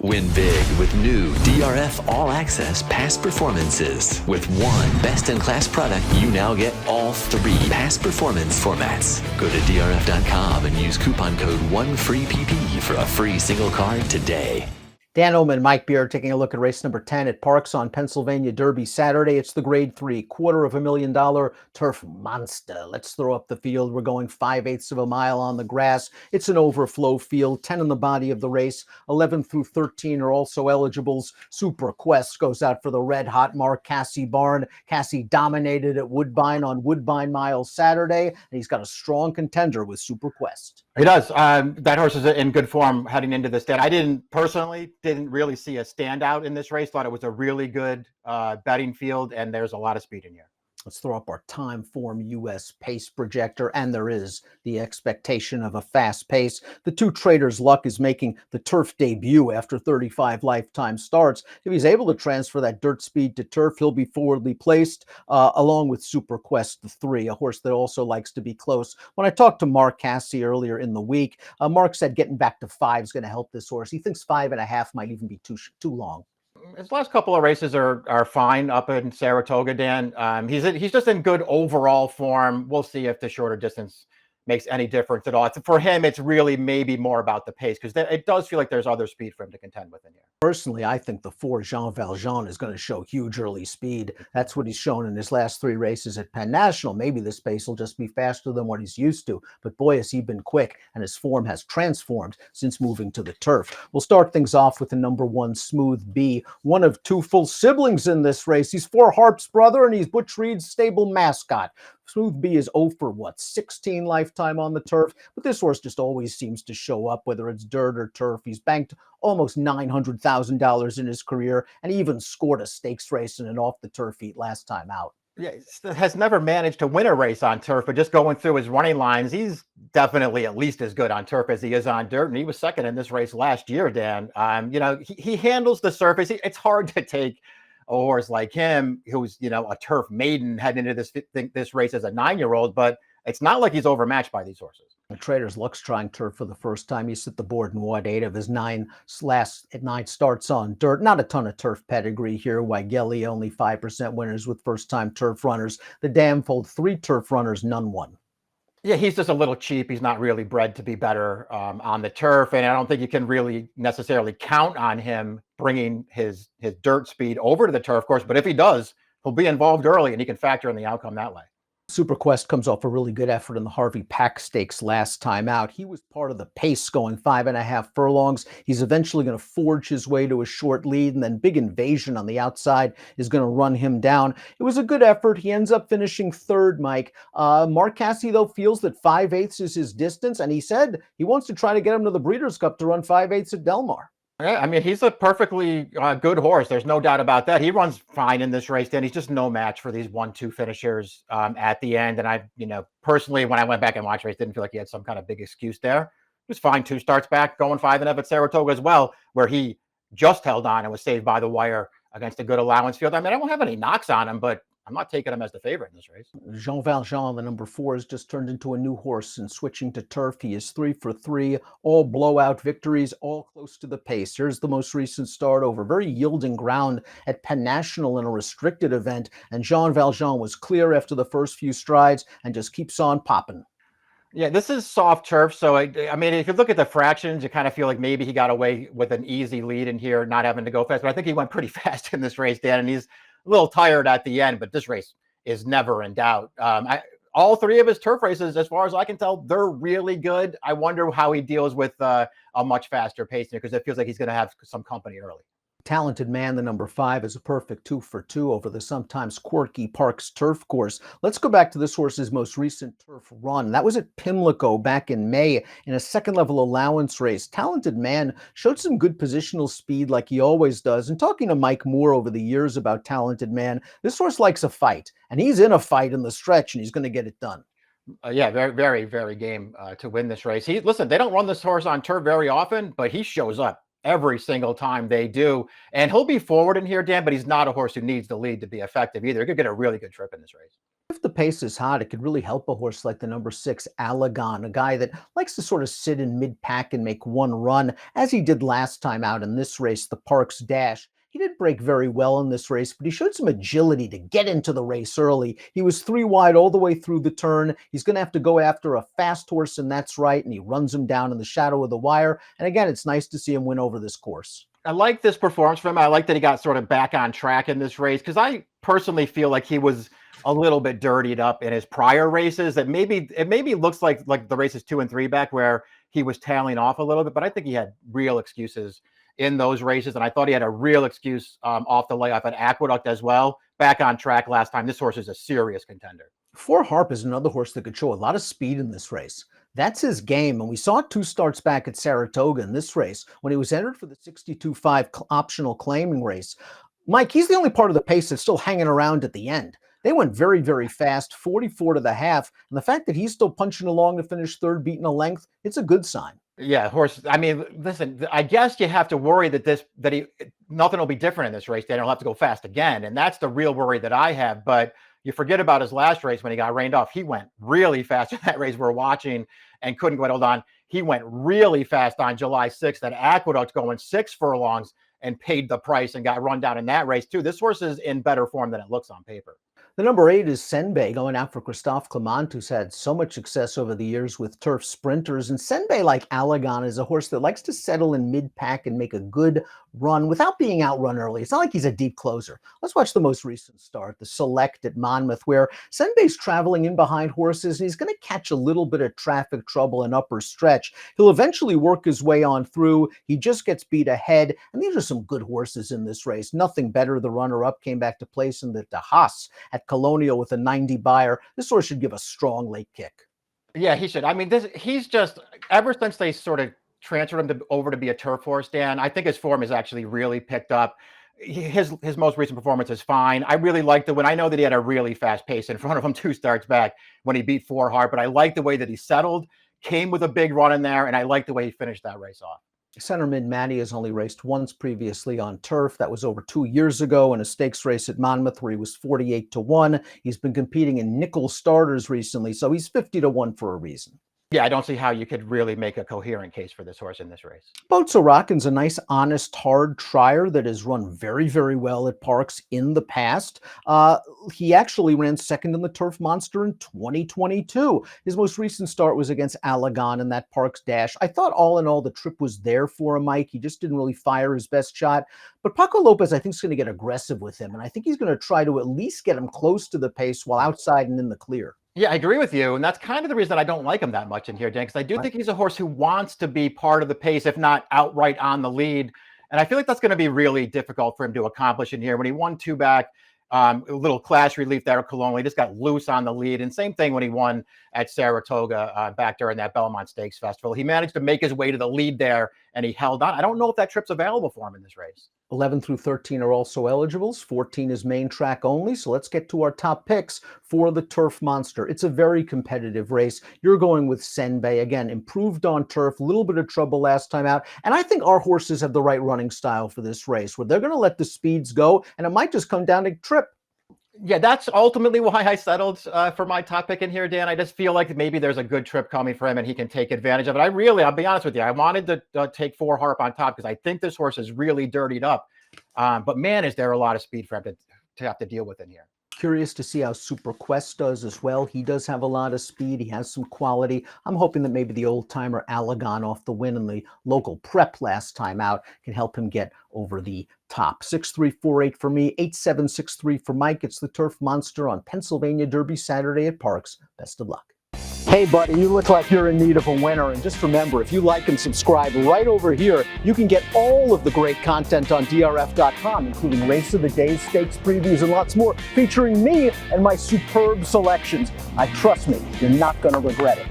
Win big with new DRF All Access past performances. With one best-in-class product, you now get all 3 past performance formats. Go to DRF.com and use coupon code 1FREEPP for a free single card today. Dan Illman, Mike Beer taking a look at race number 10 at Parx on Pennsylvania Derby Saturday. It's the grade 3, $250,000 turf monster. Let's throw up the field. We're going 5/8 of a mile on the grass. It's an overflow field, 10 in the body of the race. 11 through 13 are also eligibles. Super Quest goes out for the red hot Mark Cassie barn. Cassie dominated at Woodbine on Woodbine Mile Saturday, and he's got a strong contender with Super Quest. He does. That horse is in good form heading into this day. I didn't really see a standout in this race. Thought it was a really good betting field, and there's a lot of speed in here. Let's throw up our time form US pace projector, and there is the expectation of a fast pace. The 2 Traders Luck is making the turf debut after 35 lifetime starts. If he's able to transfer that dirt speed to turf, he'll be forwardly placed, along with Super Quest the 3, a horse that also likes to be close. When I talked to Mark Cassie earlier in the week, Mark said getting back to 5 is going to help this horse. He thinks 5.5 might even be too long. His last couple of races are fine up in Saratoga, Dan. He's just in good overall form. We'll see if the shorter distance makes any difference at all. For him, it's really maybe more about the pace, because it does feel like there's other speed for him to contend with in here. Personally, I think the 4 Jean Valjean is going to show huge early speed. That's what he's shown in his last 3 races at Penn National. Maybe this pace will just be faster than what he's used to. But boy, has he been quick, and his form has transformed since moving to the turf. We'll start things off with the number 1 Smooth B, one of 2 full siblings in this race. He's 4 Harp's brother, and he's Butch Reed's stable mascot. Smooth B is 0 for 16 lifetime on the turf, but this horse just always seems to show up, whether it's dirt or turf. He's banked almost $900,000 in his career, and he even scored a stakes race in an off-the-turf heat last time out. Yeah, has never managed to win a race on turf, but just going through his running lines, he's definitely at least as good on turf as he is on dirt, and he was second in this race last year, Dan. He handles the surface. It's hard to take a horse like him, who's, a turf maiden, heading into this race as a 9-year-old, but it's not like he's overmatched by these horses. The Traders Luck's trying turf for the first time. He's hit the board in 8 of his 9 starts on dirt. Not a ton of turf pedigree here. Waigelli only 5% winners with first-time turf runners. The Damfold 3 turf runners, none won. Yeah, he's just a little cheap. He's not really bred to be better on the turf, and I don't think you can really necessarily count on him bringing his dirt speed over to the turf course. But if he does, he'll be involved early, and he can factor in the outcome that way. Super Quest comes off a really good effort in the Harvey Pack Stakes last time out. He was part of the pace going 5.5 furlongs. He's eventually going to forge his way to a short lead, and then Big Invasion on the outside is going to run him down. It was a good effort. He ends up finishing 3rd, Mike. Mark Cassie, though, feels that 5/8 is his distance, and he said he wants to try to get him to the Breeders' Cup to run 5/8 at Del Mar. Yeah, I mean, he's a perfectly good horse. There's no doubt about that. He runs fine in this race, Dan. He's just no match for these 1-2 finishers at the end. And I, personally, when I went back and watched the race, didn't feel like he had some kind of big excuse there. He was fine 2 starts back, going 5-0 at Saratoga as well, where he just held on and was saved by the wire against a good allowance field. I mean, I don't have any knocks on him, but I'm not taking him as the favorite in this race. Jean Valjean, the number 4, has just turned into a new horse and switching to turf. He is 3 for 3, all blowout victories, all close to the pace. Here's the most recent start over very yielding ground at Penn National in a restricted event, and Jean Valjean was clear after the first few strides and just keeps on popping. Yeah, this is soft turf. So, I mean, if you look at the fractions, you kind of feel like maybe he got away with an easy lead in here, not having to go fast. But I think he went pretty fast in this race, Dan, and he's a little tired at the end, but this race is never in doubt. All 3 of his turf races, as far as I can tell, they're really good. I wonder how he deals with a much faster pace, because it feels like he's going to have some company early. Talented Man, the number 5, is a perfect 2 for 2 over the sometimes quirky Parx turf course. Let's go back to this horse's most recent turf run. That was at Pimlico back in May in a second-level allowance race. Talented Man showed some good positional speed like he always does. And talking to Mike Moore over the years about Talented Man, this horse likes a fight, and he's in a fight in the stretch, and he's going to get it done. Yeah, very, very, very game to win this race. Listen, they don't run this horse on turf very often, but he shows up every single time they do. And he'll be forward in here, Dan, but he's not a horse who needs the lead to be effective either. He could get a really good trip in this race. If the pace is hot, it could really help a horse like the number 6 Alagon, a guy that likes to sort of sit in mid-pack and make one run, as he did last time out in this race, the Parx Dash. He did break very well in this race, but he showed some agility to get into the race early. He was 3 wide all the way through the turn. He's going to have to go after a fast horse, and that's right, and he runs him down in the shadow of the wire. And again, it's nice to see him win over this course. I like this performance from him. I like that he got sort of back on track in this race, because I personally feel like he was a little bit dirtied up in his prior races. That it maybe looks like the races 2 and 3 back where he was tailing off a little bit, but I think he had real excuses in those races, and I thought he had a real excuse off the layoff at Aqueduct as well. Back on track last time. This horse is a serious contender. 4 Harp is another horse that could show a lot of speed in this race. That's his game, and we saw it 2 starts back at Saratoga in this race when he was entered for the 62.5 optional claiming race. Mike, he's the only part of the pace that's still hanging around at the end. They went very, very fast, 44 to the half, and the fact that he's still punching along to finish third, beating a length, it's a good sign. Yeah, horse. I mean, listen, I guess you have to worry that nothing will be different in this race. Daniel will have to go fast again, and that's the real worry that I have. But you forget about his last race when he got rained off. He went really fast in that race we're watching and couldn't quite hold on. He went really fast on July 6th at Aqueduct, going 6 furlongs and paid the price and got run down in that race too. This horse is in better form than it looks on paper. The number 8 is Senbe, going out for Christophe Clement, who's had so much success over the years with turf sprinters. And Senbe, like Alagon, is a horse that likes to settle in mid-pack and make a good run without being outrun early. It's not like he's a deep closer. Let's watch the most recent start, the Select at Monmouth, where Senbe's traveling in behind horses, and he's going to catch a little bit of traffic trouble in upper stretch. He'll eventually work his way on through. He just gets beat ahead, and these are some good horses in this race. Nothing better. The runner-up came back to place in the De Haas at Colonial with a 90 buyer. This horse should give a strong late kick. Yeah, he should. I mean, he's just, ever since they sort of transferred him over to be a turf horse, Dan, I think his form has actually really picked up. His most recent performance is fine. I really like the win. I know that he had a really fast pace in front of him 2 starts back when he beat 4 Harp, but I like the way that he settled, came with a big run in there, and I like the way he finished that race off. Center Mid Matty has only raced once previously on turf. That was over 2 years ago in a stakes race at Monmouth where he was 48 to 1. He's been competing in nickel starters recently, so he's 50 to 1 for a reason. Yeah, I don't see how you could really make a coherent case for this horse in this race. BoS Rockin's a nice, honest, hard trier that has run very, very well at Parx in the past. He actually ran second in the Turf Monster in 2022. His most recent start was against Alagon in that Parx Dash. I thought all in all the trip was there for him, Mike. He just didn't really fire his best shot. But Paco Lopez, I think, is going to get aggressive with him, and I think he's going to try to at least get him close to the pace while outside and in the clear. Yeah, I agree with you. And that's kind of the reason I don't like him that much in here, Dan, because I do think he's a horse who wants to be part of the pace, if not outright on the lead. And I feel like that's going to be really difficult for him to accomplish in here. When he won 2 back, a little clash relief there at Cologne, he just got loose on the lead. And same thing when he won at Saratoga back during that Belmont Stakes Festival. He managed to make his way to the lead there, and he held on. I don't know if that trip's available for him in this race. 11 through 13 are also eligibles. 14 is main track only. So let's get to our top picks for the Turf Monster. It's a very competitive race. You're going with Senbe. Again, improved on turf, a little bit of trouble last time out. And I think our horses have the right running style for this race, where they're going to let the speeds go, and it might just come down to trip. Yeah, that's ultimately why I settled for my top pick in here, Dan. I just feel like maybe there's a good trip coming for him and he can take advantage of it. I'll be honest with you, I wanted to take 4 Harp on top because I think this horse is really dirtied up. But man, is there a lot of speed for him to have to deal with in here. Curious to see how Super Quest does as well. He does have a lot of speed. He has some quality. I'm hoping that maybe the old-timer Alagon off the win in the local prep last time out can help him get over the top. 6348 for me, 8763 for Mike. It's the Turf Monster on Pennsylvania Derby Saturday at Parx. Best of luck. Hey buddy, you look like you're in need of a winner, and just remember, if you like and subscribe right over here, you can get all of the great content on DRF.com, including Race of the Day, stakes previews, and lots more, featuring me and my superb selections. Trust me, you're not going to regret it.